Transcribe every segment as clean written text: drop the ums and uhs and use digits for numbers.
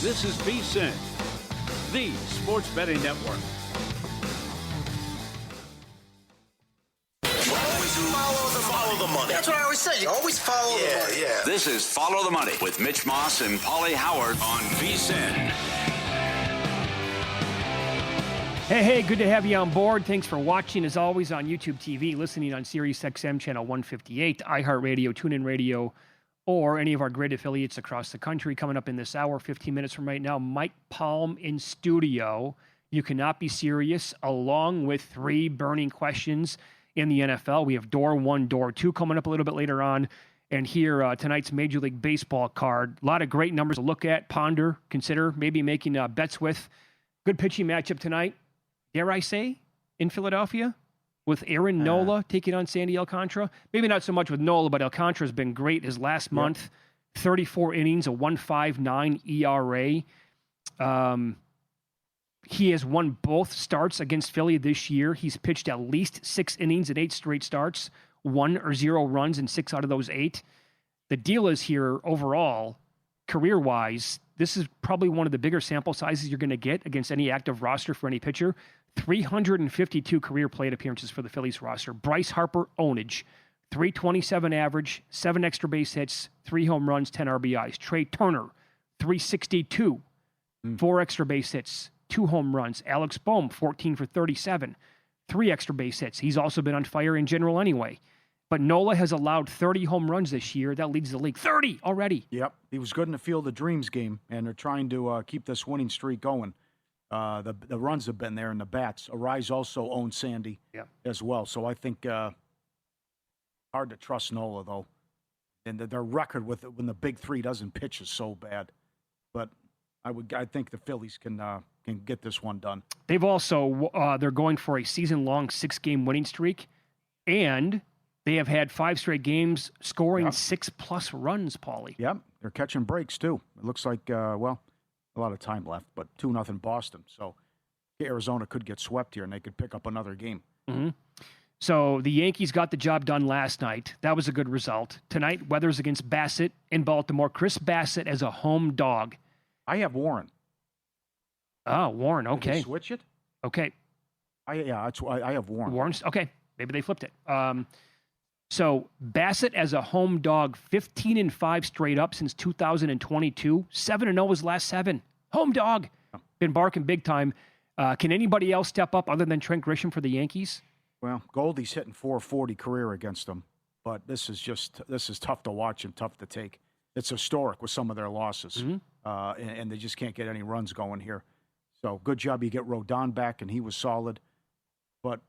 This is VSiN, the sports betting network. Always follow the money. That's what I always say. You always follow the money. Yeah. This is Follow the Money with Mitch Moss and Pauly Howard on VSiN. Hey, good to have you on board. Thanks for watching, as always, on YouTube TV, listening on Sirius XM Channel 158, iHeartRadio, TuneIn Radio, or any of our great affiliates across the country. Coming up in this hour, 15 minutes from right now, Mike Palm in studio. You cannot be serious, along with 3 burning questions in the NFL. We have Door 1, Door 2 coming up a little bit later on. And here, tonight's Major League Baseball card. A lot of great numbers to look at, ponder, consider, maybe making bets with. Good pitching matchup tonight, dare I say, in Philadelphia, with Aaron Nola taking on Sandy Alcantara. Maybe not so much with Nola, but Alcantara has been great his last month. 34 innings, a 1.59 ERA. He has won both starts against Philly this year. He's pitched at least 6 innings in 8 straight starts, 1 or 0 runs in 6 out of those 8. The deal is here overall, career-wise, this is probably one of the bigger sample sizes you're going to get against any active roster for any pitcher. 352 career plate appearances for the Phillies roster. Bryce Harper, ownage, 327 average, 7 extra base hits, 3 home runs, 10 RBIs. Trey Turner, 362, 4 extra base hits, 2 home runs. Alex Bohm, 14 for 37, 3 extra base hits. He's also been on fire in general anyway. But Nola has allowed 30 home runs this year. That leads the league. 30 already. Yep. He was good in the Field of Dreams game, and they're trying to keep this winning streak going. The runs have been there, and the bats. Arise also owns Sandy as well. So I think hard to trust Nola, though. And their record with when the big 3 doesn't pitch is so bad. But I think the Phillies can get this one done. They've also they're going for a season-long 6-game winning streak, and they have had 5 straight games scoring 6+ runs, Pauly. Yep, they're catching breaks, too. It looks like, a lot of time left, but 2-0 Boston. So Arizona could get swept here, and they could pick up another game. Mm-hmm. So the Yankees got the job done last night. That was a good result. Tonight, Weathers against Bassett in Baltimore. Chris Bassett as a home dog. I have Warren. Oh, Warren, okay. Did you switch it? Okay. I have Warren. Warren's, okay. Maybe they flipped it. So Bassett as a home dog, 15-5 straight up since 2022. 7-0 his last 7. Home dog. Been barking big time. Can anybody else step up other than Trent Grisham for the Yankees? Well, Goldie's hitting 440 career against them, but this is tough to watch and tough to take. It's historic with some of their losses, and they just can't get any runs going here. So good job you get Rodon back, and he was solid. But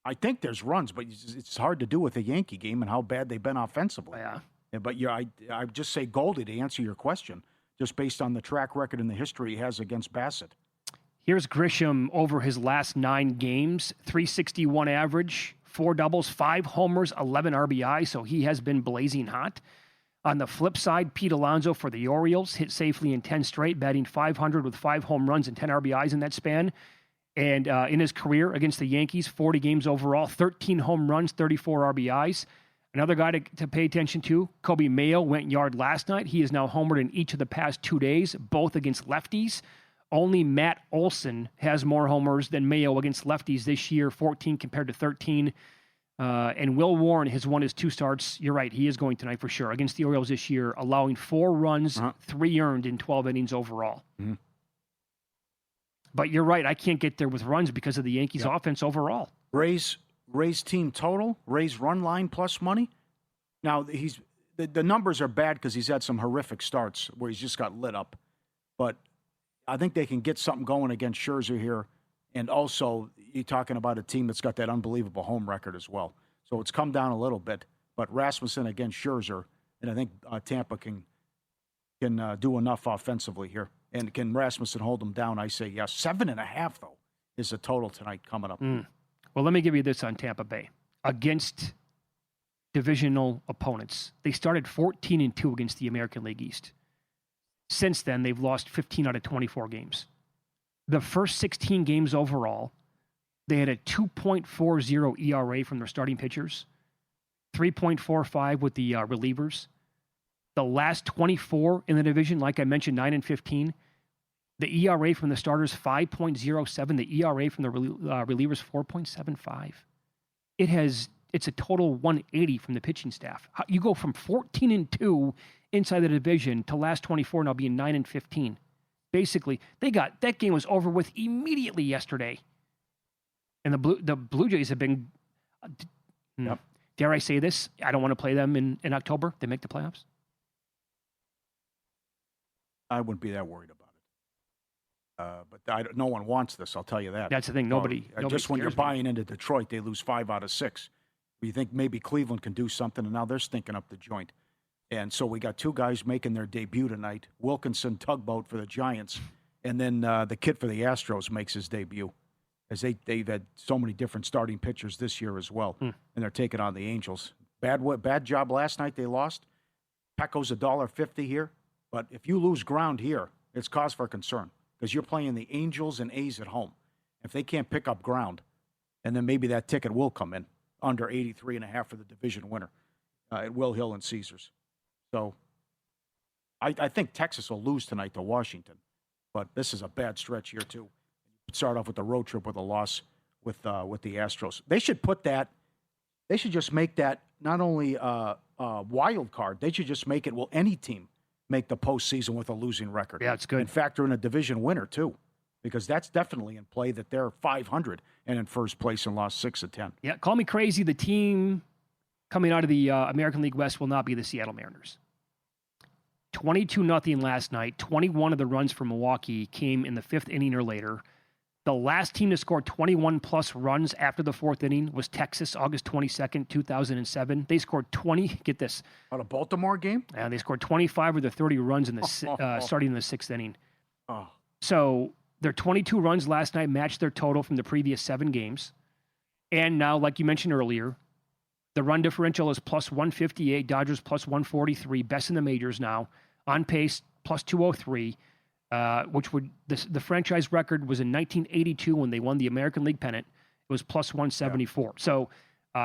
I think there's runs, but it's hard to do with a Yankee game and how bad they've been offensively. Yeah. But I just say Goldie to answer your question, just based on the track record and the history he has against Bassett. Here's Grisham over his last 9 games, 361 average, 4 doubles, 5 homers, 11 RBI, so he has been blazing hot. On the flip side, Pete Alonso for the Orioles hit safely in 10 straight, batting .500 with 5 home runs and 10 RBIs in that span. And in his career against the Yankees, 40 games overall, 13 home runs, 34 RBIs. Another guy to pay attention to, Kobe Mayo went yard last night. He is now homered in each of the past 2 days, both against lefties. Only Matt Olson has more homers than Mayo against lefties this year, 14 compared to 13. And Will Warren has won his 2 starts. You're right, he is going tonight for sure. Against the Orioles this year, allowing 4 runs, 3 earned in 12 innings overall. Mm-hmm. But you're right, I can't get there with runs because of the Yankees' offense overall. Rays team total, Rays run line plus money. Now, the numbers are bad because he's had some horrific starts where he's just got lit up. But I think they can get something going against Scherzer here. And also, you're talking about a team that's got that unbelievable home record as well. So it's come down a little bit. But Rasmussen against Scherzer, and I think Tampa can do enough offensively here. And can Rasmussen hold them down? I say yes. 7.5, though, is the total tonight coming up. Well, let me give you this on Tampa Bay. Against divisional opponents, they started 14-2 against the American League East. Since then, they've lost 15 out of 24 games. The first 16 games overall, they had a 2.40 ERA from their starting pitchers, 3.45 with the relievers. The last 24 in the division, like I mentioned, 9-15. The ERA from the starters, 5.07. The ERA from the relievers, 4.75. It's a total 180 from the pitching staff. You go from 14-2 inside the division to last 24 now being 9-15. Basically, that game was over with immediately yesterday. And the Blue Jays have been, dare I say this? I don't want to play them in October. They make the playoffs. I wouldn't be that worried about it. But no one wants this, I'll tell you that. That's the thing. Nobody just when you're buying into Detroit, they lose 5 out of 6. You think maybe Cleveland can do something, and now they're stinking up the joint. And so we got 2 guys making their debut tonight. Wilkinson, Tugboat for the Giants, and then the kid for the Astros makes his debut. As they've had so many different starting pitchers this year as well, and they're taking on the Angels. Bad job last night. They lost. Pecco's $1.50 here, but if you lose ground here, it's cause for concern because you're playing the Angels and A's at home. If they can't pick up ground, and then maybe that ticket will come in under 83.5 for the division winner at Will Hill and Caesars. So I think Texas will lose tonight to Washington, but this is a bad stretch here too. Start off with the road trip with a loss with the Astros. They should put that. They should just make that not only a wild card. They should just make it. Will any team make the postseason with a losing record? Yeah, it's good. And factor in a division winner too, because that's definitely in play. That they're 500 and in first place and lost 6 of 10. Yeah, call me crazy. The team coming out of the American League West will not be the Seattle Mariners. 22-0 last night. 21 of the runs for Milwaukee came in the 5th inning or later. The last team to score 21-plus runs after the 4th inning was Texas, August 22nd, 2007. They scored 20, get this. On a Baltimore game? They scored 25 of the 30 runs in the starting in the 6th inning. Oh. So their 22 runs last night matched their total from the previous 7 games. And now, like you mentioned earlier, the run differential is plus 158, Dodgers plus 143, best in the majors now. On pace, plus 203. Which would the franchise record was in 1982 when they won the American League pennant. It was plus 174. Yeah. So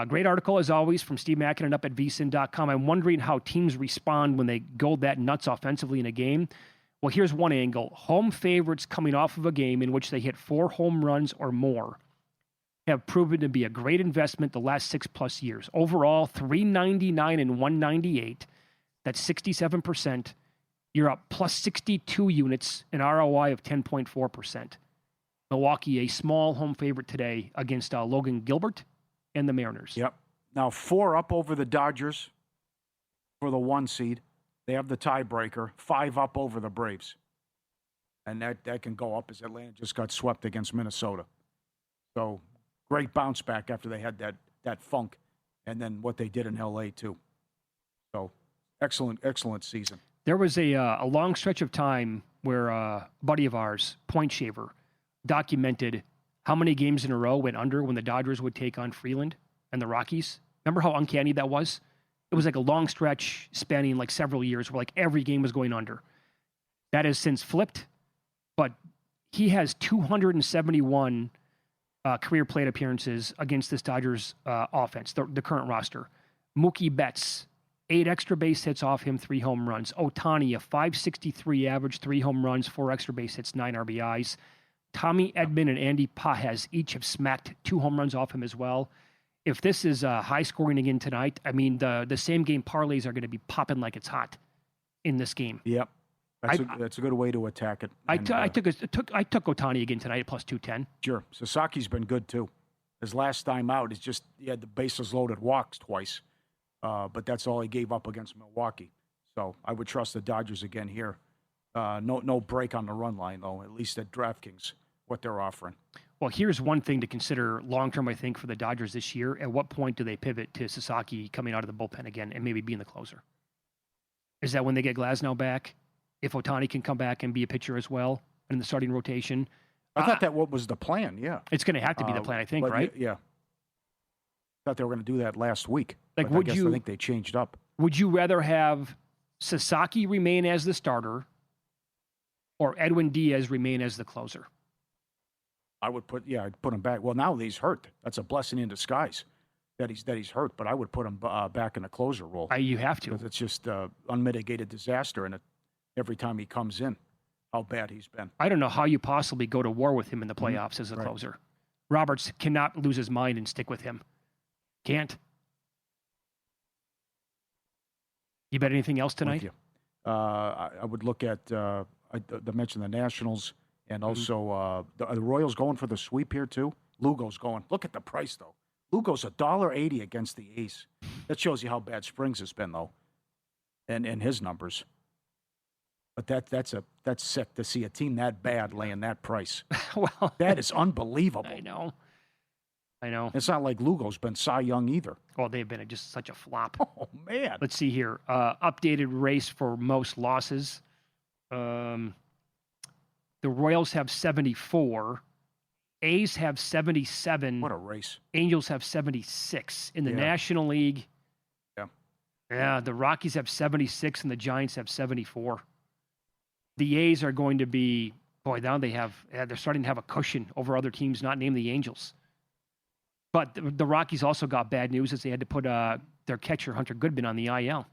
great article, as always, from Steve Mackinnon up at vsin.com. I'm wondering how teams respond when they go that nuts offensively in a game. Well, here's one angle. Home favorites coming off of a game in which they hit 4 home runs or more have proven to be a great investment the last 6+ years. Overall, 399 and 198. That's 67%. You're up plus 62 units, an ROI of 10.4%. Milwaukee, a small home favorite today against Logan Gilbert and the Mariners. Yep. Now 4 up over the Dodgers for the 1 seed. They have the tiebreaker. 5 up over the Braves. And that can go up as Atlanta just got swept against Minnesota. So great bounce back after they had that funk. And then what they did in L.A. too. So excellent season. There was a long stretch of time where a buddy of ours, Point Shaver, documented how many games in a row went under when the Dodgers would take on Freeland and the Rockies. Remember how uncanny that was? It was like a long stretch spanning like several years where like every game was going under. That has since flipped, but he has 271 career plate appearances against this Dodgers offense, the current roster. Mookie Betts, 8 extra base hits off him, 3 home runs. Ohtani, a 563 average, 3 home runs, 4 extra base hits, 9 RBIs. Tommy Edman and Andy Pages each have smacked 2 home runs off him as well. If this is high scoring again tonight, I mean, the same game parlays are going to be popping like it's hot in this game. Yep. That's a good way to attack it. I took Ohtani again tonight at plus 210. Sure. Sasaki's been good too. His last time out, he had the bases loaded walks twice. But that's all he gave up against Milwaukee. So I would trust the Dodgers again here. No break on the run line, though, at least at DraftKings, what they're offering. Well, here's one thing to consider long-term, I think, for the Dodgers this year. At what point do they pivot to Sasaki coming out of the bullpen again and maybe being the closer? Is that when they get Glasnow back? If Ohtani can come back and be a pitcher as well in the starting rotation? I thought that was the plan, yeah. It's going to have to be the plan, I think, right? Yeah. Thought they were going to do that last week. Like, I think they changed up. Would you rather have Sasaki remain as the starter or Edwin Diaz remain as the closer? I'd put him back. Well, now he's hurt. That's a blessing in disguise. that he's hurt, but I would put him back in a closer role. You have to. Because it's just unmitigated disaster, and every time he comes in, how bad he's been. I don't know how you possibly go to war with him in the playoffs as a closer. Roberts cannot lose his mind and stick with him. Can't. You bet anything else tonight? Thank you. I would look at, I mentioned the Nationals, and also the Royals going for the sweep here, too. Lugo's going. Look at the price, though. Lugo's $1.80 against the A's. That shows you how bad Springs has been, though, and his numbers. But that's sick to see a team that bad laying that price. Well, that is unbelievable. I know. It's not like Lugo's been Cy Young either. Well, they've been just such a flop. Oh, man. Let's see here. Updated race for most losses. The Royals have 74. A's have 77. What a race. Angels have 76. In the National League, yeah, the Rockies have 76 and the Giants have 74. The A's are going to be, now they're starting to have a cushion over other teams not named the Angels. But the Rockies also got bad news as they had to put their catcher, Hunter Goodman, on the IL.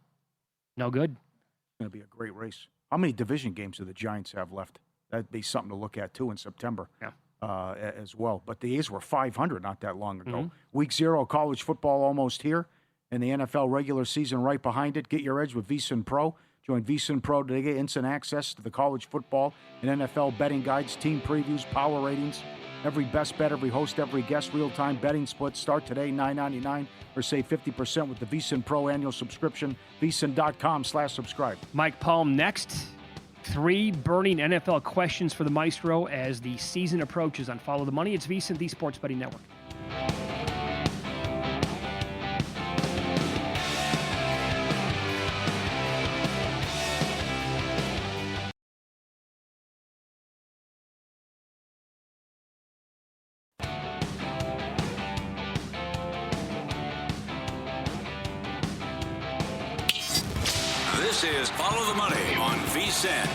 No good. It's going to be a great race. How many division games do the Giants have left? That'd be something to look at, too, in September as well. But the A's were 500 not that long ago. Week 0, college football almost here, and the NFL regular season right behind it. Get your edge with VSiN Pro. Join VSiN Pro to get instant access to the college football and NFL betting guides, team previews, power ratings, every best bet, every host, every guest, real-time betting splits. Start today, $9.99, or save 50% with the VSiN Pro annual subscription, VSiN.com/subscribe. Mike Palm next. 3 burning NFL questions for the Maestro as the season approaches on Follow the Money. It's VSiN, the Sports Betting Network. This is Follow the Money on VSiN.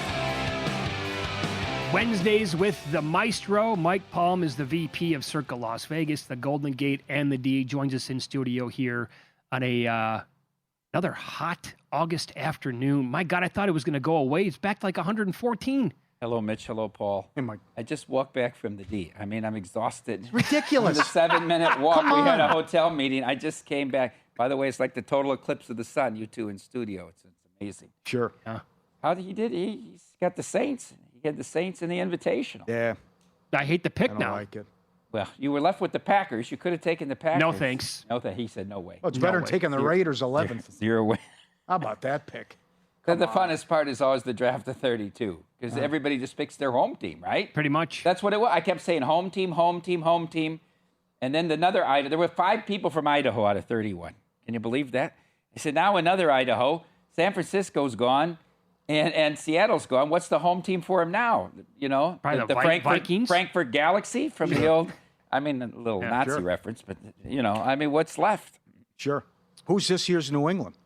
Wednesdays with the Maestro. Mike Palm is the VP of Circa Las Vegas, the Golden Gate, and the D. Joins us in studio here on another hot August afternoon. My God, I thought it was going to go away. It's back to like 114. Hello, Mitch. Hello, Paul. Hey, Mike. I just walked back from the D. I mean, I'm exhausted. It's ridiculous. The 7-minute walk. We had a hotel meeting. I just came back. By the way, it's like the total eclipse of the sun, you two in studio. It's amazing. Sure. How did he did? He's got the Saints. He had the Saints in the Invitational. Yeah. I hate the pick I don't now. like it. Well, you were left with the Packers. You could have taken the Packers. No, thanks. No, he said no way. Well, it's better than taking the Raiders 11th. 0 way. How about that pick? The funnest part is always the draft of 32 because everybody just picks their home team, right? Pretty much. That's what it was. I kept saying home team, home team, home team. And then another Idaho. There were 5 people from Idaho out of 31. Can you believe that? I said, now another Idaho. San Francisco's gone, and Seattle's gone. What's the home team for him now? You know, Probably the Vikings? Frankfurt Galaxy from the old, I mean, a little Nazi reference, but, you know, I mean, what's left? Sure. Who's this year's New England?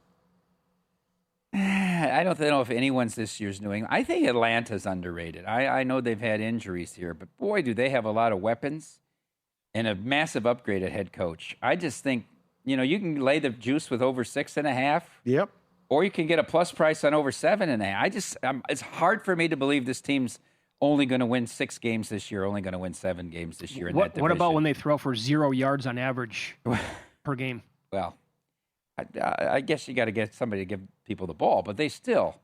I don't know if anyone's this year's New England. I think Atlanta's underrated. I know they've had injuries here, but boy, do they have a lot of weapons and a massive upgrade at head coach. I just think, you know, you can lay the juice with over 6.5. Yep. Or you can get a plus price on over 7.5. It's hard for me to believe this team's only going to win 6 games this year, only going to win 7 games this year. What about when they throw for 0 yards on average per game? Well, I guess you got to get somebody to give people the ball, but they still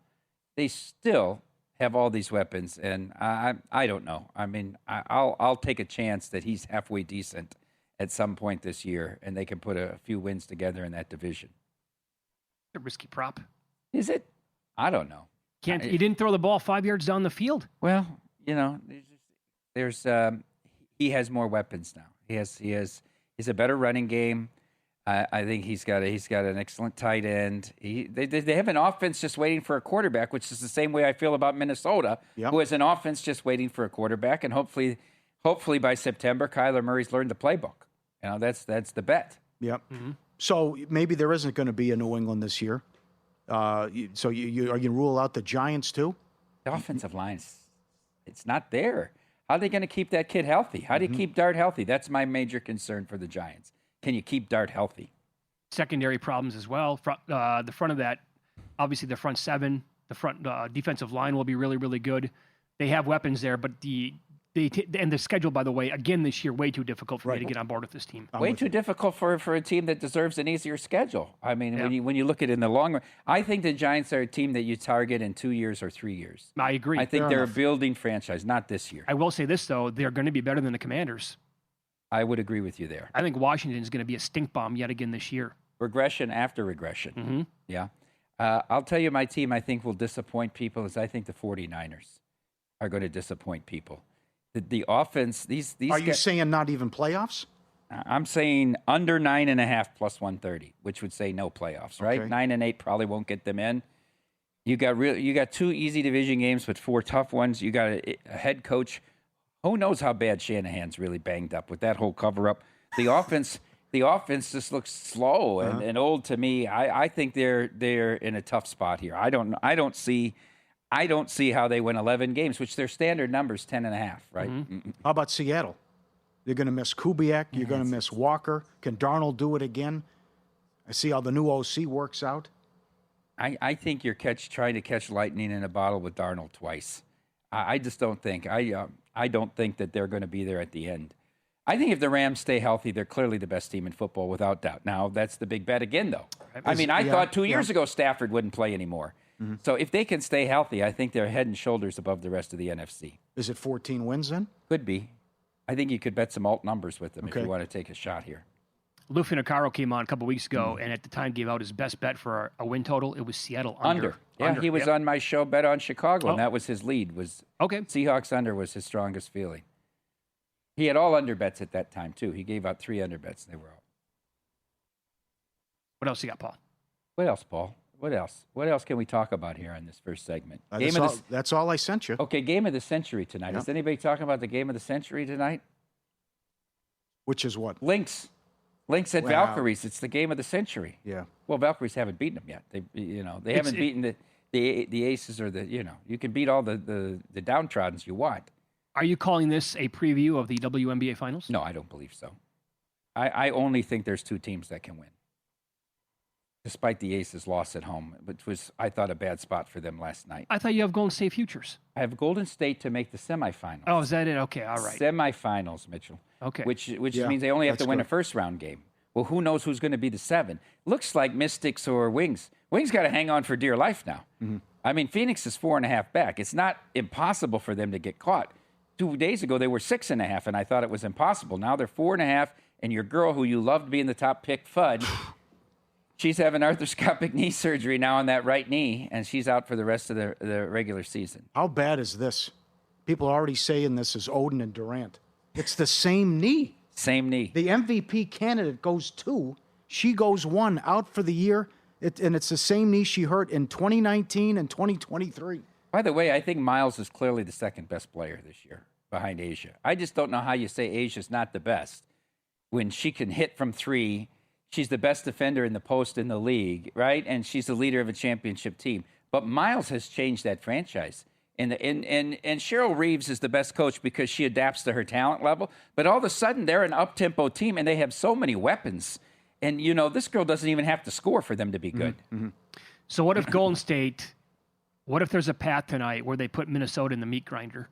have all these weapons, and I don't know. I mean, I'll take a chance that he's halfway decent at some point this year, and they can put a few wins together in that division. A risky prop. Is it? I don't know. He didn't throw the ball 5 yards down the field. Well, you know, he has more weapons now. He's a better running game. I think he's got an excellent tight end. They have an offense just waiting for a quarterback, which is the same way I feel about Minnesota, who has an offense just waiting for a quarterback, and hopefully by September, Kyler Murray's learned the playbook. You know, that's the bet. Yep. Mm-hmm. So maybe there isn't going to be a New England this year. So are you going to rule out the Giants too? The offensive line, it's not there. How are they going to keep that kid healthy? How do you keep Dart healthy? That's my major concern for the Giants. can you keep Dart healthy? Secondary problems as well. The front of that, obviously the front seven, the front defensive line will be really, really good. They have weapons there, but and the schedule, by the way, again this year, way too difficult for me to get on board with this team. Way too difficult for a team that deserves an easier schedule. I mean, when you look at it in the long run, I think the Giants are a team that you target in 2 years or 3 years. I agree. I think they're a building franchise, not this year. I will say this, though. They're going to be better than the Commanders. I would agree with you there. I think Washington is going to be a stink bomb yet again this year. Regression after regression. Mm-hmm. Yeah. I'll tell you my team I think will disappoint people is I think the 49ers are going to disappoint people. The offense, these Are you saying not even playoffs? I'm saying under 9.5 plus 130, which would say no playoffs, right? Okay. 9 and 8 probably won't get them in. You got 2 easy division games, but 4 tough ones. You got a head coach. Who knows how bad Shanahan's really banged up with that whole cover up. The offense just looks slow and old to me. I think they're in a tough spot here. I don't see how they win 11 games, which their standard number is 10.5, right? Mm-hmm. How about Seattle? You're going to miss Kubiak. You're going to miss Walker. Can Darnold do it again? I see how the new OC works out. I think you're trying to catch lightning in a bottle with Darnold twice. I just don't think. I don't think that they're going to be there at the end. I think if the Rams stay healthy, they're clearly the best team in football without doubt. Now, that's the big bet again, though. I mean, I thought 2 years ago Stafford wouldn't play anymore. Mm-hmm. So if they can stay healthy, I think they're head and shoulders above the rest of the NFC. Is it 14 wins then? Could be. I think you could bet some alt numbers with them if you want to take a shot here. Lou Finocchiaro came on a couple weeks ago and at the time gave out his best bet for a win total. It was Seattle under. Yeah, he was on my show, Bet on Chicago, and that was his lead. Seahawks under was his strongest feeling. He had all under bets at that time, too. He gave out 3 under bets, and they were all. What else you got, Paul? What else, Paul? What else? What else can we talk about here on this first segment? That's all I sent you. Okay, game of the century tonight. Yep. Is anybody talking about the game of the century tonight? Which is what? Lynx at Valkyries. It's the game of the century. Yeah. Well, Valkyries haven't beaten them yet. They haven't beaten the Aces or you can beat all the downtroddens you want. Are you calling this a preview of the WNBA Finals? No, I don't believe so. I only think there's 2 teams that can win. Despite the Aces' loss at home, which was, I thought, a bad spot for them last night. I thought you have Golden State futures. I have Golden State to make the semifinals. Oh, is that it? Okay, all right. Semifinals, Mitchell. Okay. Which means they only have to win a first-round game. Well, who knows who's going to be the 7? Looks like Mystics or Wings. Wings got to hang on for dear life now. Mm-hmm. I mean, Phoenix is 4.5 back. It's not impossible for them to get caught. 2 days ago, they were 6.5, and I thought it was impossible. Now they're 4.5, and your girl, who you loved being the top pick, Fudd, she's having arthroscopic knee surgery now on that right knee, and she's out for the rest of the regular season. How bad is this? People are already saying this is Odin and Durant. It's the same knee. Same knee. The MVP candidate goes 2. She goes 1 out for the year, and it's the same knee she hurt in 2019 and 2023. By the way, I think Miles is clearly the second best player this year behind Asia. I just don't know how you say Asia's not the best when she can hit from 3. She's the best defender in the post in the league, right? And she's the leader of a championship team. But Miles has changed that franchise. And Cheryl Reeves is the best coach because she adapts to her talent level. But all of a sudden, they're an up-tempo team, and they have so many weapons. And, this girl doesn't even have to score for them to be good. Mm-hmm. So what if Golden State, what if there's a path tonight where they put Minnesota in the meat grinder?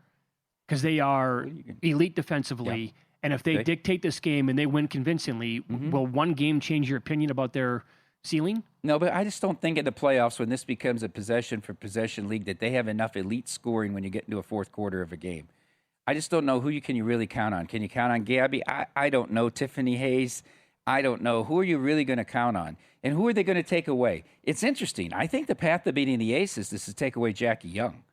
Because they are elite defensively. Yeah. And if they dictate this game and they win convincingly, will one game change your opinion about their ceiling? No, but I just don't think in the playoffs, when this becomes a possession-for-possession league, that they have enough elite scoring when you get into a fourth quarter of a game. I just don't know who can you really count on. Can you count on Gabby? I don't know. Tiffany Hayes? I don't know. Who are you really going to count on? And who are they going to take away? It's interesting. I think the path to beating the Aces is to take away Jackie Young,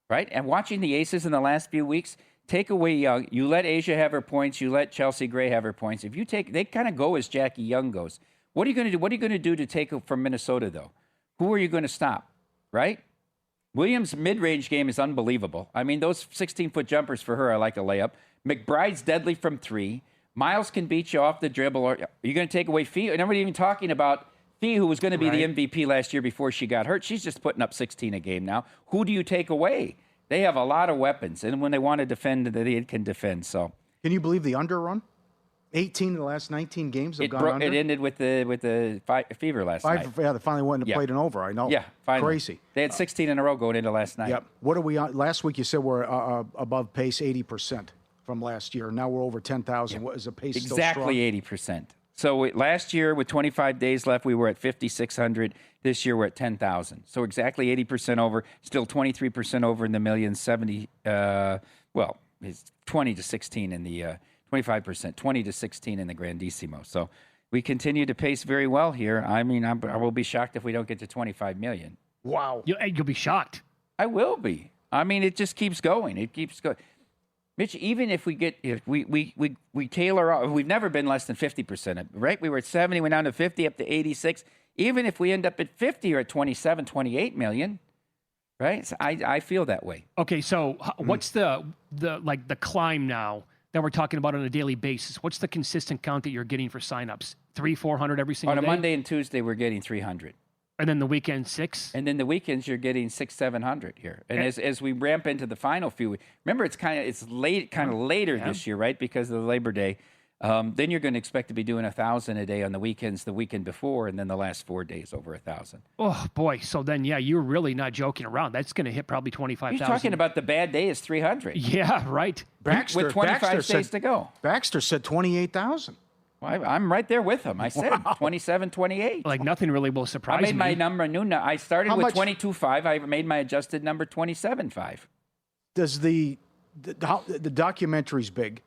right? And watching the Aces in the last few weeks, take away Young. You let Asia have her points. You let Chelsea Gray have her points. If you they kind of go as Jackie Young goes. What are you going to do? What are you going to do to take from Minnesota, though? Who are you going to stop, right? Williams' mid-range game is unbelievable. I mean, those 16-foot jumpers for her are like a layup. McBride's deadly from 3. Miles can beat you off the dribble. Are you going to take away Fee? Nobody's even talking about Fee, who was going to be the MVP last year before she got hurt. She's just putting up 16 a game now. Who do you take away? They have a lot of weapons, and when they want to defend, they can defend. So, can you believe the under run? 18 of the last 19 games have gone under. It ended with the fever last night. Yeah, they finally went and played an over. I know. Yeah, finally. Crazy. They had 16 in a row going into last night. Yep. What are we on? Last week you said we're above pace 80% from last year. Now we're over 10,000. Yep. What is the pace still strong? Exactly 80%. So last year, with 25 days left, we were at 5,600. This year, we're at 10,000. So exactly 80% over. Still 23% over in the millions. 70. It's 20 to 16 in the 25%. 20 to 16 in the Grandissimo. So we continue to pace very well here. I mean, I will be shocked if we don't get to 25 million. Wow. You'll be shocked. I will be. I mean, it just keeps going. It keeps going. Mitch, even if we tailor off, we've never been less than 50%, right? We were at 70, went down to 50, up to 86. Even if we end up at 50 or at 27, 28 million, right? So I feel that way. Okay, so what's the climb now that we're talking about on a daily basis? What's the consistent count that you're getting for signups? 300-400 every single day? On a Monday and Tuesday, we're getting 300. And then the weekend 6? And then the weekends you're getting 600-700 here. And as we ramp into the final few, remember it's later this year, right? Because of the Labor Day. Then you're going to expect to be doing 1,000 a day on the weekends, the weekend before, and then the last 4 days over 1,000. Oh boy! So then, you're really not joking around. That's going to hit probably 25,000. You're talking about the bad day is 300. Yeah, right. With 25 days to go. Baxter said 28,000. Well, I'm right there with him. I said 27, 28. Like nothing really will surprise me. I made my number new. I started with 22.5. I made my adjusted number 27.5. Does the documentary's big?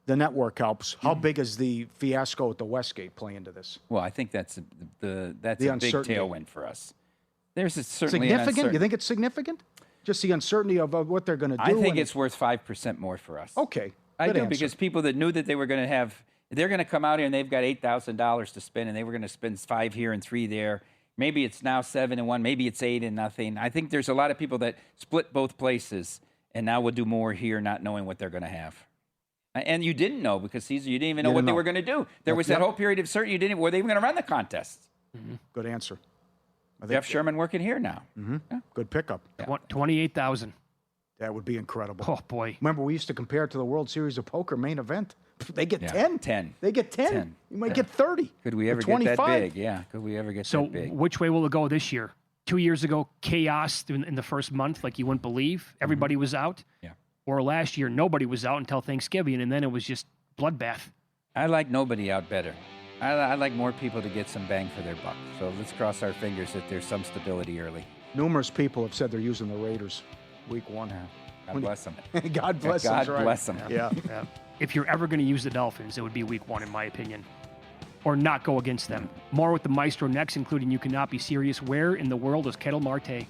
The network helps. How big is the fiasco at the Westgate play into this? Well, I think that's a big tailwind for us. There's certainly significant. You think it's significant? Just the uncertainty of what they're going to do. I think it's worth 5% more for us. Okay, I do, because people that knew that they were going to have. They're going to come out here and they've got $8,000 to spend, and they were going to spend 5 here and 3 there. Maybe it's now 7-1. Maybe it's 8-0. I think there's a lot of people that split both places, and now will do more here, not knowing what they're going to have. And you didn't know because Caesar, you didn't even know what they were going to do. There was that whole period of certainty. Were they even going to run the contests? Mm-hmm. Good answer. Jeff Sherman working here now. Mm-hmm. Yeah. Good pickup. Yeah. 28,000. That would be incredible. Oh boy! Remember, we used to compare it to the World Series of Poker main event. They get 10. 10. They get 10. You might get 30. Could we ever get that big? Yeah. Could we ever get that big? So which way will it go this year? 2 years ago, chaos in the first month, like you wouldn't believe. Everybody was out. Yeah. Or last year, nobody was out until Thanksgiving, and then it was just bloodbath. I like nobody out better. I like more people to get some bang for their buck. So let's cross our fingers that there's some stability early. Numerous people have said they're using the Raiders week 1. God bless them. God bless them. God bless them. Yeah. If you're ever going to use the Dolphins, it would be week 1, in my opinion. Or not go against them. More with the Maestro next, including You Cannot Be Serious. Where in the world is Kettle Marte?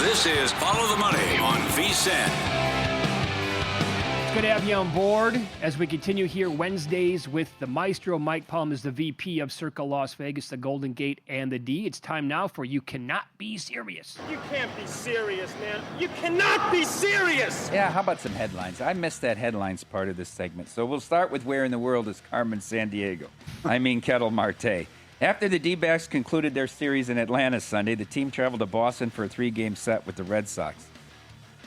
This is Follow the Money on VSiN. It's good to have you on board as we continue here Wednesdays with the Maestro. Mike Palm is the VP of Circa Las Vegas, the Golden Gate, and the D. It's time now for You Cannot Be Serious. You can't be serious, man. You cannot be serious. Yeah, how about some headlines? I missed that headlines part of this segment. So we'll start with where in the world is Carmen Sandiego? I mean Kettle Marte. After the D-backs concluded their series in Atlanta Sunday, the team traveled to Boston for a 3-game set with the Red Sox.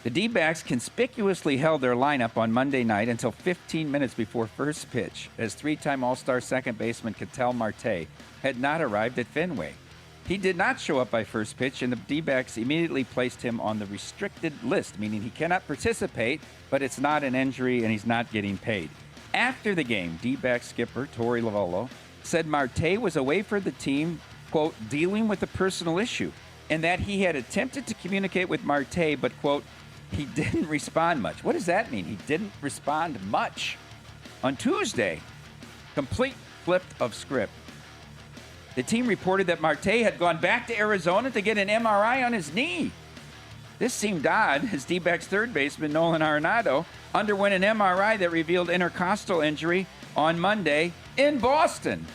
The D-backs conspicuously held their lineup on Monday night until 15 minutes before first pitch, as 3-time All-Star second baseman Ketel Marte had not arrived at Fenway. He did not show up by first pitch, and the D-backs immediately placed him on the restricted list, meaning he cannot participate, but it's not an injury and he's not getting paid. After the game, D-back skipper Torey Lovullo said Marte was away for the team, quote, dealing with a personal issue, and that he had attempted to communicate with Marte, but, quote, he didn't respond much. What does that mean? He didn't respond much. On Tuesday, complete flip of script. The team reported that Marte had gone back to Arizona to get an MRI on his knee. This seemed odd, as D-backs third baseman Nolan Arenado underwent an MRI that revealed intercostal injury on Monday in Boston.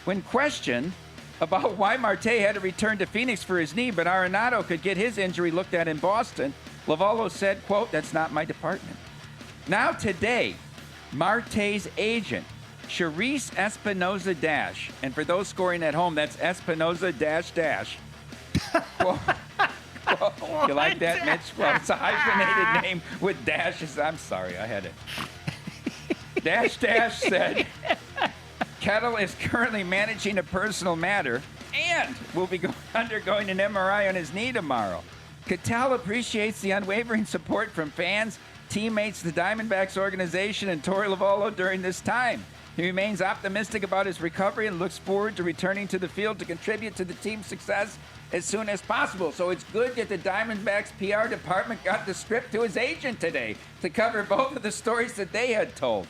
When questioned about why Marte had to return to Phoenix for his knee, but Arenado could get his injury looked at in Boston, Lovullo said, quote, that's not my department. Now today, Marte's agent Charisse Espinoza Dash. And for those scoring at home, that's Espinoza dash dash. Well, you like that, Mitch? Well, it's a hyphenated name with dashes. I'm sorry, I had it. Dash Dash said, Kettle is currently managing a personal matter and will be undergoing an MRI on his knee tomorrow. Kettle appreciates the unwavering support from fans, teammates, the Diamondbacks organization, and Torey Lovullo during this time. He remains optimistic about his recovery and looks forward to returning to the field to contribute to the team's success as soon as possible. So it's good that the Diamondbacks PR department got the script to his agent today to cover both of the stories that they had told.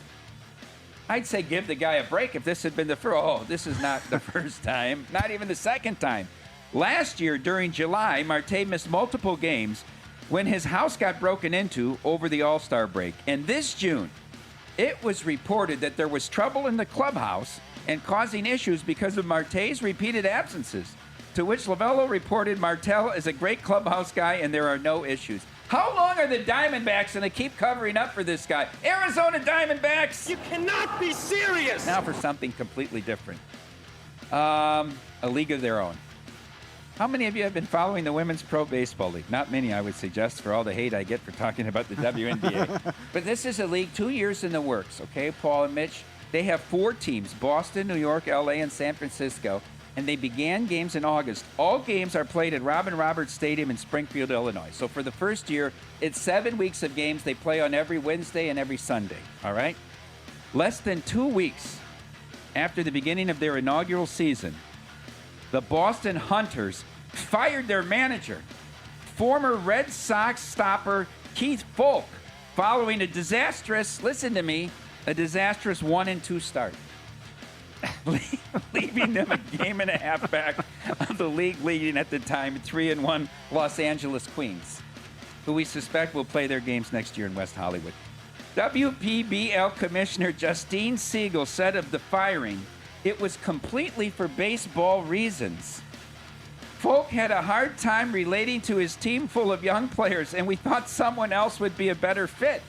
I'd say give the guy a break if this had been the first. Oh, this is not the first time, not even the second time. Last year, during July, Marte missed multiple games when his house got broken into over the All-Star break. And this June, it was reported that there was trouble in the clubhouse and causing issues because of Marte's repeated absences, to which Lovullo reported Martell is a great clubhouse guy and there are no issues. How long are the Diamondbacks going to keep covering up for this guy? Arizona Diamondbacks! You cannot be serious! Now for something completely different. A league of their own. How many of you have been following the Women's Pro Baseball League? Not many, I would suggest, for all the hate I get for talking about the WNBA. But this is a league 2 years in the works, okay, Paul and Mitch? They have 4 teams, Boston, New York, LA, and San Francisco, and they began games in August. All games are played at Robin Roberts Stadium in Springfield, Illinois. So for the first year, it's 7 weeks of games. They play on every Wednesday and every Sunday, all right? Less than 2 weeks after the beginning of their inaugural season, the Boston Hunters fired their manager, former Red Sox stopper Keith Folk, following a disastrous, listen to me, a disastrous 1-2 start, leaving them a game and a half back of the league leading at the time 3-1 Los Angeles Queens, who we suspect will play their games next year in West Hollywood. WPBL Commissioner Justine Siegel said of the firing, it was completely for baseball reasons. Folk had a hard time relating to his team full of young players, and we thought someone else would be a better fit.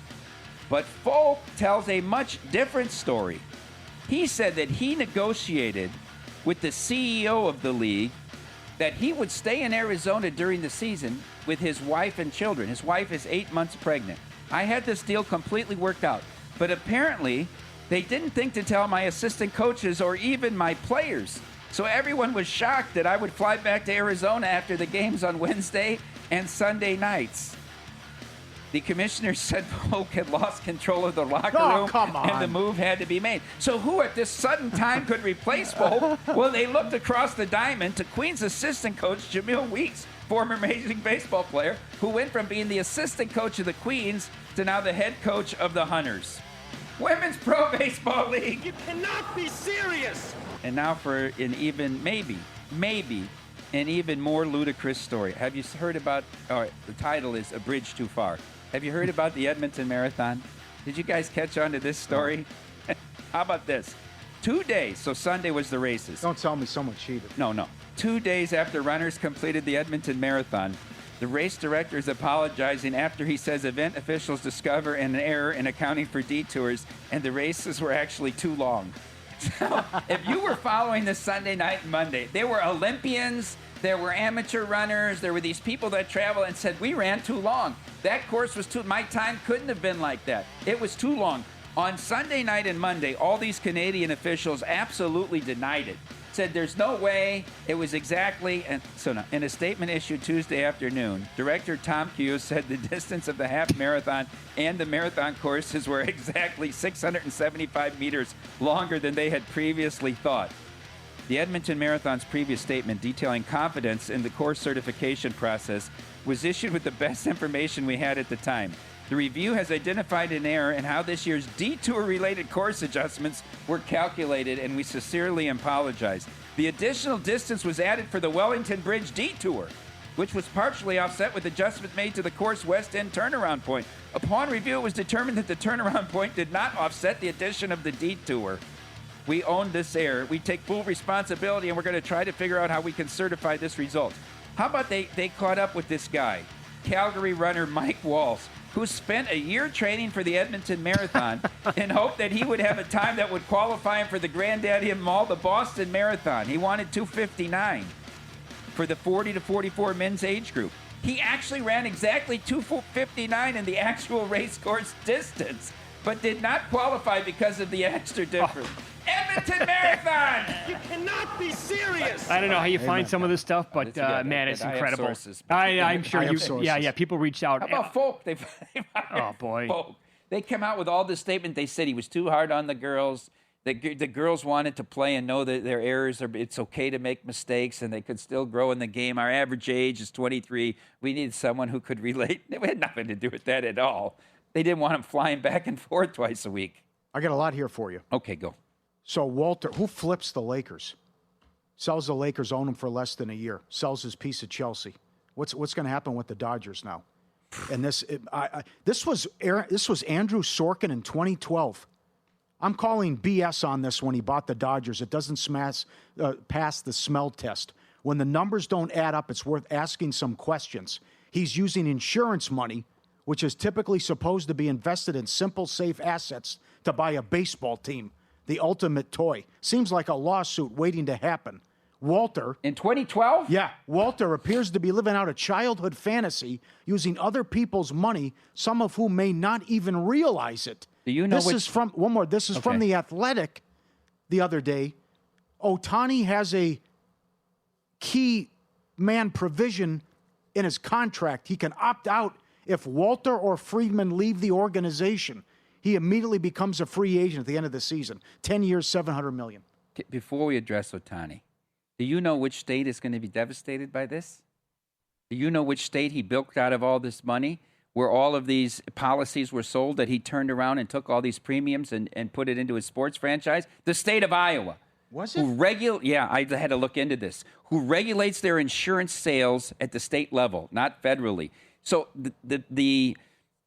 But Folk tells a much different story. He said that he negotiated with the CEO of the league that he would stay in Arizona during the season with his wife and children. His wife is 8 months pregnant. I had this deal completely worked out. But apparently, they didn't think to tell my assistant coaches or even my players. So everyone was shocked that I would fly back to Arizona after the games on Wednesday and Sunday nights. The commissioner said Folk had lost control of the locker room and the move had to be made. So who at this sudden time could replace Folk? Well, they looked across the diamond to Queens assistant coach Jamil Weeks, former Major League Baseball player, who went from being the assistant coach of the Queens to now the head coach of the Hunters. Women's Pro Baseball League. You cannot be serious! And now for an even, maybe, an even more ludicrous story. Have you heard about, the title is A Bridge Too Far. Have you heard about the Edmonton Marathon? Did you guys catch on to this story? How about this? 2 days, so Sunday was the races. Don't tell me someone cheated. No. 2 days after runners completed the Edmonton Marathon, the race director is apologizing after he says event officials discover an error in accounting for detours and the races were actually too long. So if you were following this Sunday night and Monday, there were Olympians, there were amateur runners, there were these people that traveled and said, we ran too long. That course was my time couldn't have been like that. It was too long. On Sunday night and Monday, all these Canadian officials absolutely denied it. Said there's no way it was exactly, and so no. In a statement issued Tuesday afternoon, Director Tom Hughes said the distance of the half marathon and the marathon courses were exactly 675 meters longer than they had previously thought. The Edmonton Marathon's previous statement detailing confidence in the course certification process was issued with the best information we had at the time. The review has identified an error in how this year's detour-related course adjustments were calculated, and we sincerely apologize. The additional distance was added for the Wellington Bridge detour, which was partially offset with adjustment made to the course west end turnaround point. Upon review, it was determined that the turnaround point did not offset the addition of the detour. We own this error. We take full responsibility, and we're going to try to figure out how we can certify this result. How about they caught up with this guy, Calgary runner Mike Walsh, who spent a year training for the Edmonton Marathon in hope that he would have a time that would qualify him for the granddaddy of them all, the Boston Marathon. He wanted 2:59 for the 40 to 44 men's age group. He actually ran exactly 2:59 in the actual race course distance, but did not qualify because of the extra difference. Edmonton Marathon! You cannot be serious. I don't know how you find some of this stuff, but man, it's incredible. I'm sure you. Yeah. People reach out. How about Folk? Oh boy. Folk. They come out with all this statement. They said he was too hard on the girls. The girls wanted to play and know that their errors it's okay to make mistakes and they could still grow in the game. Our average age is 23. We needed someone who could relate. It had nothing to do with that at all. They didn't want him flying back and forth twice a week. I got a lot here for you. Okay, go. So Walter, who flips the Lakers? Sells the Lakers, own them for less than a year. Sells his piece of Chelsea. What's going to happen with the Dodgers now? And this was Andrew Sorkin in 2012. I'm calling BS on this when he bought the Dodgers. It doesn't pass the smell test. When the numbers don't add up, it's worth asking some questions. He's using insurance money, which is typically supposed to be invested in simple, safe assets, to buy a baseball team. The ultimate toy. Seems like a lawsuit waiting to happen. Walter. In 2012? Yeah. Walter appears to be living out a childhood fantasy using other people's money, some of whom may not even realize it. Do you know This is from The Athletic the other day. Ohtani has a key man provision in his contract. He can opt out if Walter or Friedman leave the organization. He immediately becomes a free agent at the end of the season. 10 years, $700 million. Before we address Ohtani, do you know which state is going to be devastated by this? Do you know which state he bilked out of all this money, where all of these policies were sold, that he turned around and took all these premiums and put it into his sports franchise? The state of Iowa. Was it? I had to look into this. Who regulates their insurance sales at the state level, not federally. So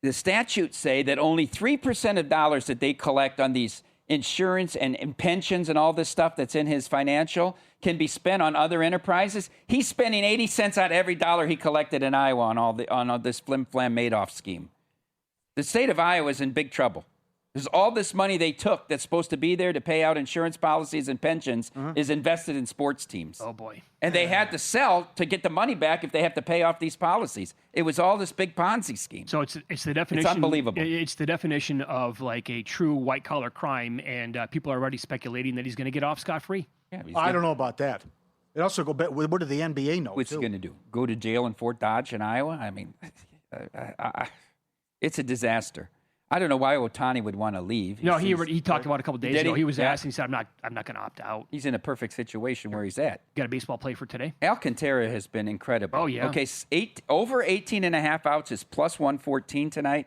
the statutes say that only 3% of dollars that they collect on these insurance and pensions and all this stuff that's in his financial can be spent on other enterprises. He's spending 80 cents out of every dollar he collected in Iowa on all this flim-flam Madoff scheme. The state of Iowa is in big trouble. There's all this money they took that's supposed to be there to pay out insurance policies and pensions is invested in sports teams. Oh, boy. And they had to sell to get the money back if they have to pay off these policies. It was all this big Ponzi scheme. So it's the definition. It's unbelievable. It's the definition of like a true white-collar crime, and people are already speculating that he's going to get off scot-free. Yeah, I don't know about that. It also go back. What did the NBA know? What's he going to do? Go to jail in Fort Dodge in Iowa? I mean, it's a disaster. I don't know why Ohtani would want to leave. He talked about it a couple days ago. He was asked, and he said, I'm not going to opt out. He's in a perfect situation where he's at. Got a baseball play for today? Alcantara has been incredible. Oh, yeah. Okay, over 18.5 outs is plus 114 tonight.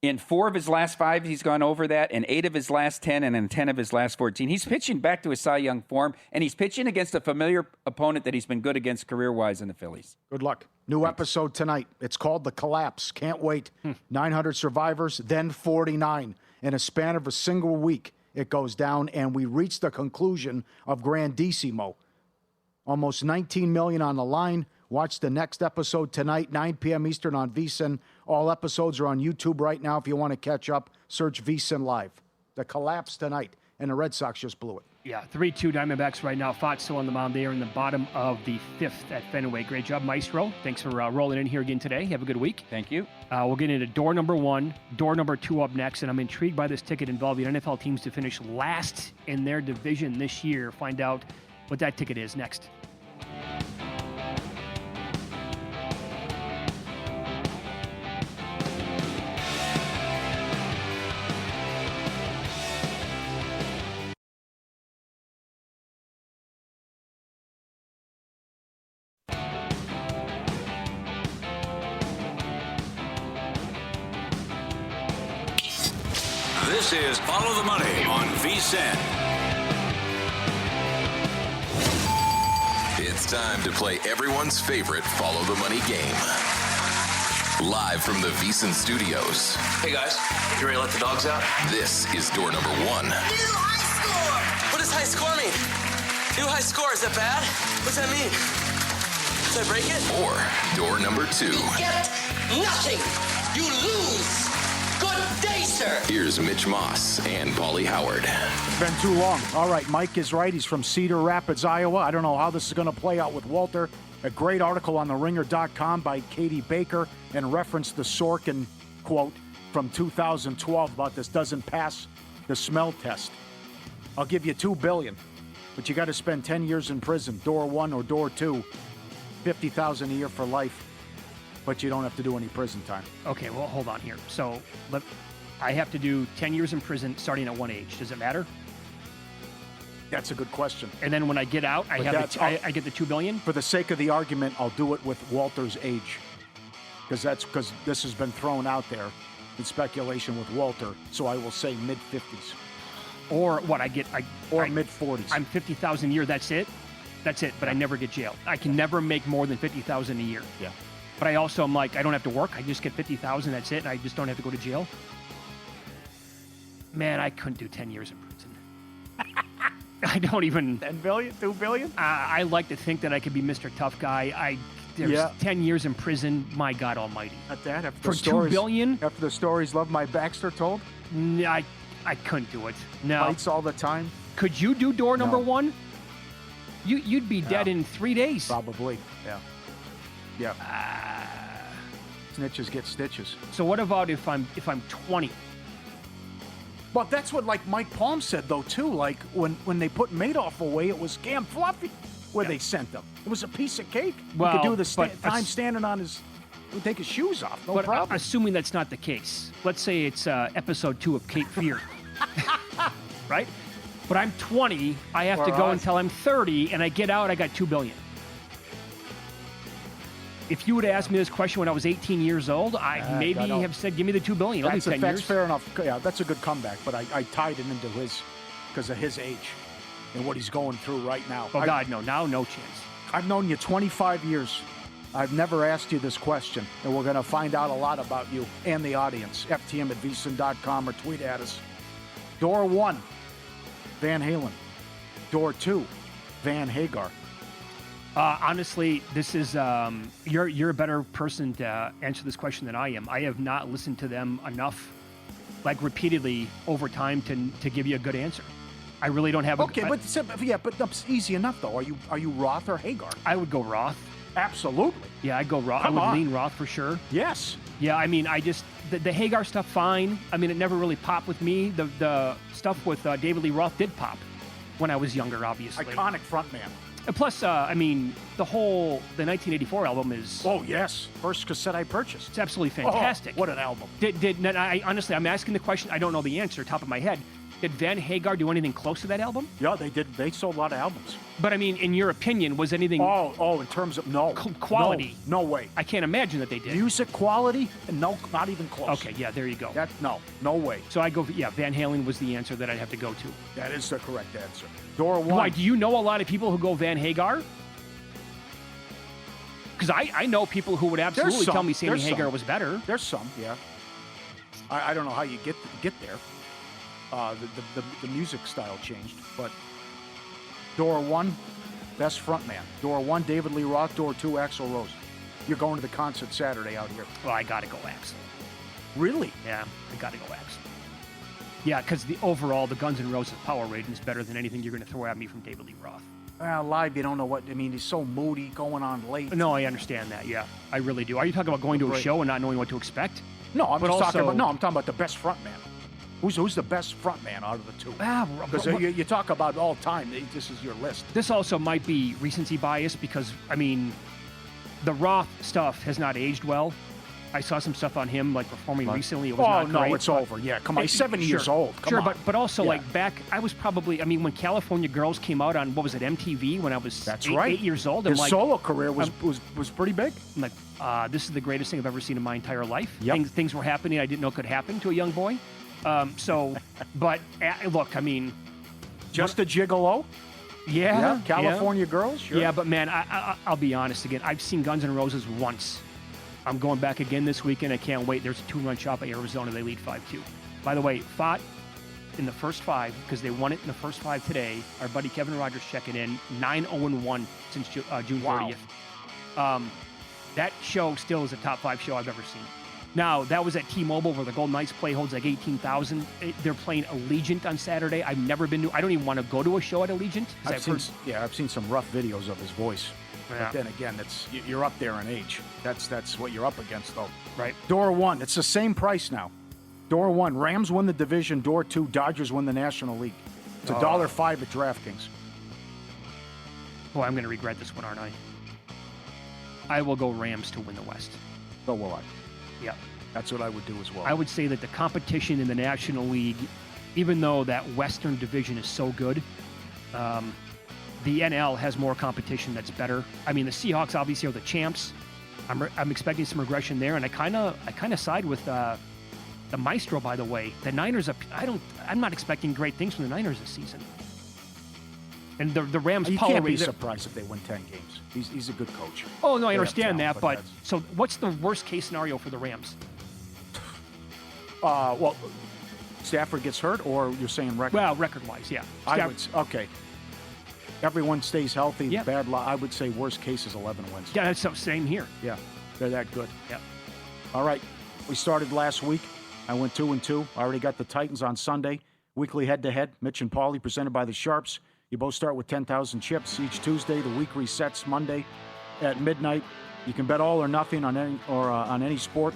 In 4 of his last 5, he's gone over that. In 8 of his last 10, and in 10 of his last 14. He's pitching back to his Cy Young form, and he's pitching against a familiar opponent that he's been good against career-wise in the Phillies. Good luck. New episode tonight. It's called The Collapse. Can't wait. 900 survivors, then 49. In a span of a single week, it goes down, and we reach the conclusion of Grandissimo. Almost $19 million on the line. Watch the next episode tonight, 9 p.m. Eastern on VSiN. All episodes are on YouTube right now. If you want to catch up, search VSiN Live. The Collapse tonight, and the Red Sox just blew it. Yeah, 3-2 Diamondbacks right now. Fox still on the mound. They are in the bottom of the 5th at Fenway. Great job, Maestro. Thanks for rolling in here again today. Have a good week. Thank you. We'll get into door number 1, door number 2 up next, and I'm intrigued by this ticket involving NFL teams to finish last in their division this year. Find out what that ticket is next. This is Follow the Money on VSiN. It's time to play everyone's favorite Follow the Money game. Live from the VSiN studios. Hey guys, you ready to let the dogs out? This is door number 1. New high score! What does high score mean? New high score, is that bad? What's that mean? Should I break it? Or door number 2. Get nothing! You lose. Good day, sir. Here's Mitch Moss and Pauly Howard. Been too long. All right, Mike is right. He's from Cedar Rapids, Iowa. I don't know how this is going to play out with Walter. A great article on theringer.com by Katie Baker and referenced the Sorkin quote from 2012 about this doesn't pass the smell test. I'll give you $2 billion, but you got to spend 10 years in prison, door 1 or door 2, $50,000 a year for life, but you don't have to do any prison time. Okay, well, hold on here. So I have to do 10 years in prison starting at one age. Does it matter? That's a good question. And then when I get out, I get the $2 billion? For the sake of the argument, I'll do it with Walter's age, because this has been thrown out there in speculation with Walter, so I will say mid-50s. Or what or mid-40s. I'm $50,000 a year, that's it? That's it, but I never get jailed. I can never make more than $50,000 a year. Yeah. But I also am like, I don't have to work. I just get $50,000, that's it, and I just don't have to go to jail. Man, I couldn't do 10 years in prison. I don't even... 10 billion? 2 billion? I like to think that I could be Mr. Tough Guy. There's 10 years in prison, my God almighty. At that, after For the stories, $2 billion? After the stories Love My Baxter told? I couldn't do it. No. Fights all the time? Could you do door number 1? You'd be dead in 3 days. Probably, yeah. Yeah. Snitches get stitches. So what about if I'm 20? Well, that's what, like, Mike Palm said, though, too. Like, when they put Madoff away, it was Cam Fluffy where they sent him. It was a piece of cake. Well, he could do the time standing on his... He would take his shoes off, no problem. Assuming that's not the case. Let's say it's episode 2 of Cape Fear. Right? But I'm 20, I have to go until I'm 30, and I get out, I got $2 billion. If you would have asked me this question when I was 18 years old, I maybe have said, give me the $2 billion. It'll be 10 years. That's fair enough. Yeah, that's a good comeback. But I tied it into because of his age and what he's going through right now. Oh, God, no. Now, no chance. I've known you 25 years. I've never asked you this question, and we're going to find out a lot about you and the audience. FTM@VSiN.com or tweet at us. Door 1, Van Halen. Door 2, Van Hagar. Honestly, this is you're a better person to answer this question than I am. I have not listened to them enough, like repeatedly over time, to give you a good answer. I really don't have. But that's easy enough though. Are you Roth or Hagar? I would go Roth. Absolutely. Yeah, I'd go Roth. I would lean Roth for sure. Yes. Yeah, I mean, the Hagar stuff, fine. I mean, it never really popped with me. The stuff with David Lee Roth did pop when I was younger, obviously. Iconic frontman. Plus, I mean, the 1984 album is... Oh, yes. First cassette I purchased. It's absolutely fantastic. Oh, what an album. Honestly, I'm asking the question. I don't know the answer, top of my head. Did Van Hagar do anything close to that album? Yeah, they did. They sold a lot of albums. But, I mean, in your opinion, was anything... Oh, in terms of... No. Quality? No way. I can't imagine that they did. Music quality? No, not even close. Okay, yeah, there you go. No way. So I go... Yeah, Van Halen was the answer that I'd have to go to. That is the correct answer. Door 1. Why, do you know a lot of people who go Van Hagar? Because I know people who would absolutely tell me Sammy Hagar was better. There's some, yeah. I don't know how you get there. The music style changed, but door 1, best frontman. Door 1, David Lee Roth. Door 2, Axl Rose. You're going to the concert Saturday out here. Well, I gotta go Axl. Really? Yeah, I gotta go Axl. Yeah, because the Guns N' Roses power rating is better than anything you're going to throw at me from David Lee Roth. Live, you don't know what... I mean, he's so moody, going on late. No, I understand that, yeah. I really do. Are you talking about going to a show and not knowing what to expect? No, I'm talking about the best frontman. Who's the best frontman out of the two? Because you talk about all time. This is your list. This also might be recency bias because, I mean, the Roth stuff has not aged well. I saw some stuff on him, like, performing recently. It was not great. It's over. Yeah, come on. He's 70 years old. Come on. But also, like, back, I was probably, I mean, when California Girls came out on, what was it, MTV, when I was 8 years old. His solo career was pretty big. I'm like, this is the greatest thing I've ever seen in my entire life. Yep. Things were happening I didn't know could happen to a young boy. But look, I mean... Just a gigolo? Yeah. California Girls? Sure. Yeah, but man, I'll be honest again. I've seen Guns N' Roses once. I'm going back again this weekend. I can't wait. There's a 2-run shot by Arizona. They lead 5-2. By the way, fought in the first 5 because they won it in the first 5 today. Our buddy Kevin Rogers checking in. 9-0-1 since June 30th. That show still is a top 5 show I've ever seen. Now, that was at T-Mobile where the Golden Knights play holds like 18,000. They're playing Allegiant on Saturday. I've never been to, I don't even want to go to a show at Allegiant. I've seen some rough videos of his voice. Yeah. But then again, you're up there in age. That's what you're up against, though. Right. Door 1, it's the same price now. Door 1, Rams win the division. Door 2, Dodgers win the National League. It's $1.05 at DraftKings. Boy, I'm going to regret this one, aren't I? I will go Rams to win the West. So will I. Yeah. That's what I would do as well. I would say that the competition in the National League, even though that Western division is so good, the NL has more competition that's better. I mean, the Seahawks obviously are the champs. I'm expecting some regression there, and I kind of side with the Maestro. By the way, the Niners. I'm not expecting great things from the Niners this season. And the Rams. You can't be surprised if they win 10 games. He's a good coach. Oh no, I understand talent, that, but so what's the worst case scenario for the Rams? Well, Stafford gets hurt, or you're saying record? Well, record-wise, yeah. Okay. Everyone stays healthy. Yeah. I would say worst case is 11 wins. Yeah, that's the same here. Yeah, they're that good. Yeah. All right, we started last week. I went 2-2. I already got the Titans on Sunday. Weekly head-to-head. Mitch and Pauly presented by the Sharps. You both start with 10,000 chips each Tuesday. The week resets Monday at midnight. You can bet all or nothing on any sport.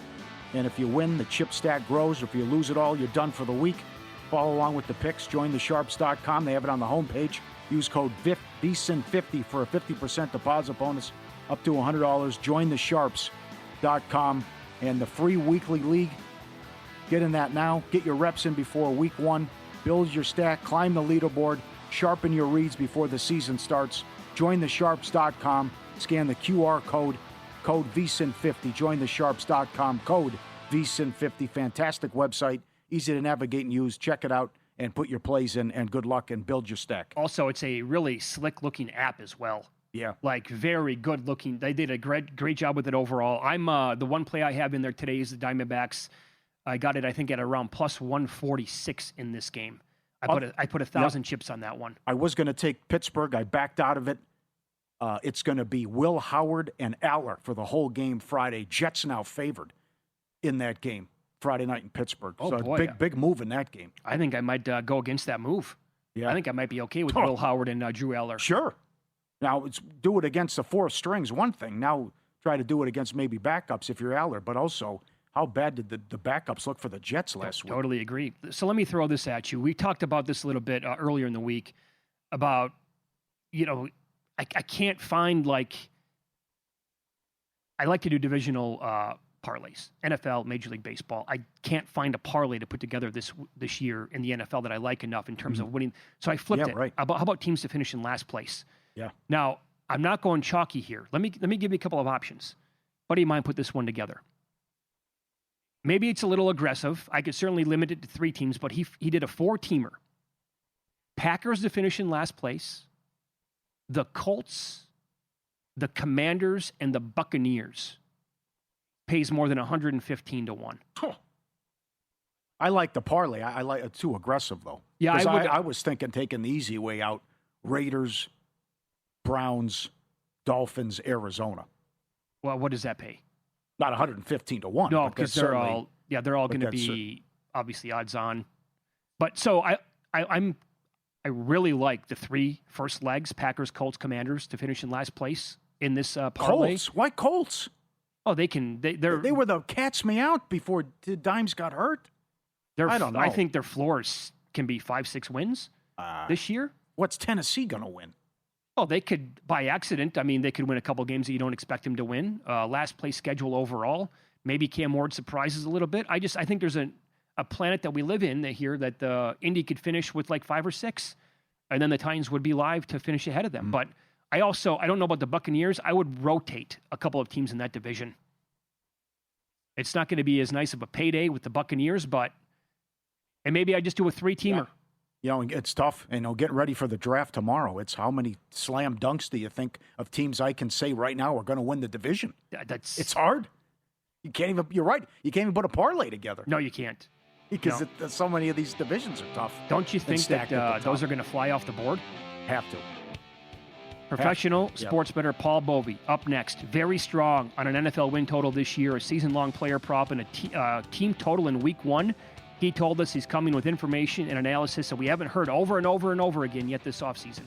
And if you win, the chip stack grows. If you lose it all, you're done for the week. Follow along with the picks. Join thesharps.com. They have it on the homepage. Use code VSIN50 for a 50% deposit bonus up to $100. Join thesharps.com. And the free weekly league, get in that now. Get your reps in before week 1. Build your stack. Climb the leaderboard. Sharpen your reads before the season starts. Join thesharps.com. Scan the QR code VSIN50. Join thesharps.com. Code VSIN50. Fantastic website. Easy to navigate and use. Check it out and put your plays in, and good luck and build your stack. Also, it's a really slick-looking app as well. Yeah. Like, very good-looking. They did a great job with it overall. I'm the one play I have in there today is the Diamondbacks. I got it, I think, at around plus 146 in this game. I put 1,000 chips on that one. I was going to take Pittsburgh. I backed out of it. It's going to be Will Howard and Aller for the whole game Friday. Jets now favored in that game Friday night in Pittsburgh. Oh, so boy. big move in that game. I think I might go against that move. Yeah. I think I might be okay with Will Howard and Drew Eller. Sure. Now, do it against the fourth strings, one thing. Now try to do it against maybe backups if you're Aller. But also, how bad did the backups look for the Jets last week? Totally agree. So let me throw this at you. We talked about this a little bit earlier in the week about, I can't find I like to do divisional parlays, NFL, Major League Baseball. I can't find a parlay to put together this year in the NFL that I like enough in terms of winning. So I flipped it. Right. How about teams to finish in last place? Yeah. Now, I'm not going chalky here. Let me give you a couple of options. Buddy of mine put this one together. Maybe it's a little aggressive. I could certainly limit it to 3 teams, but he did a 4-teamer. Packers to finish in last place. The Colts, the Commanders, and the Buccaneers pays more than 115 to 1. I like the parlay. I like it too aggressive though. Yeah, I was thinking taking the easy way out. Raiders, Browns, Dolphins, Arizona. Well, what does that pay? Not 115 to 1. No, because they're all going to be obviously odds on. But so I really like the 3 first legs, Packers, Colts, Commanders, to finish in last place in this parlay. Colts? Why Colts? Oh, they can. They were the cat's me out before Dimes got hurt. I don't know. I think their floors can be 5-6 wins this year. What's Tennessee going to win? Oh, they could, by accident, they could win a couple games that you don't expect them to win. Last place schedule overall. Maybe Cam Ward surprises a little bit. I think there's a planet that we live in here that Indy could finish with 5 or 6, and then the Titans would be live to finish ahead of them. Mm-hmm. But I don't know about the Buccaneers. I would rotate a couple of teams in that division. It's not going to be as nice of a payday with the Buccaneers, and maybe I just do a 3-teamer. Yeah. It's tough. Getting ready for the draft tomorrow. It's how many slam dunks do you think of teams I can say right now are going to win the division? It's hard. You can't even. You're right. You can't even put a parlay together. No, you can't. Because so many of these divisions are tough. Don't you think that those are going to fly off the board? Have to. Professional Yep. sports bettor Paul Bovey up next. Very strong on an NFL win total this year, a season-long player prop, and a team total in Week 1. He told us he's coming with information and analysis that we haven't heard over and over and over again yet this offseason.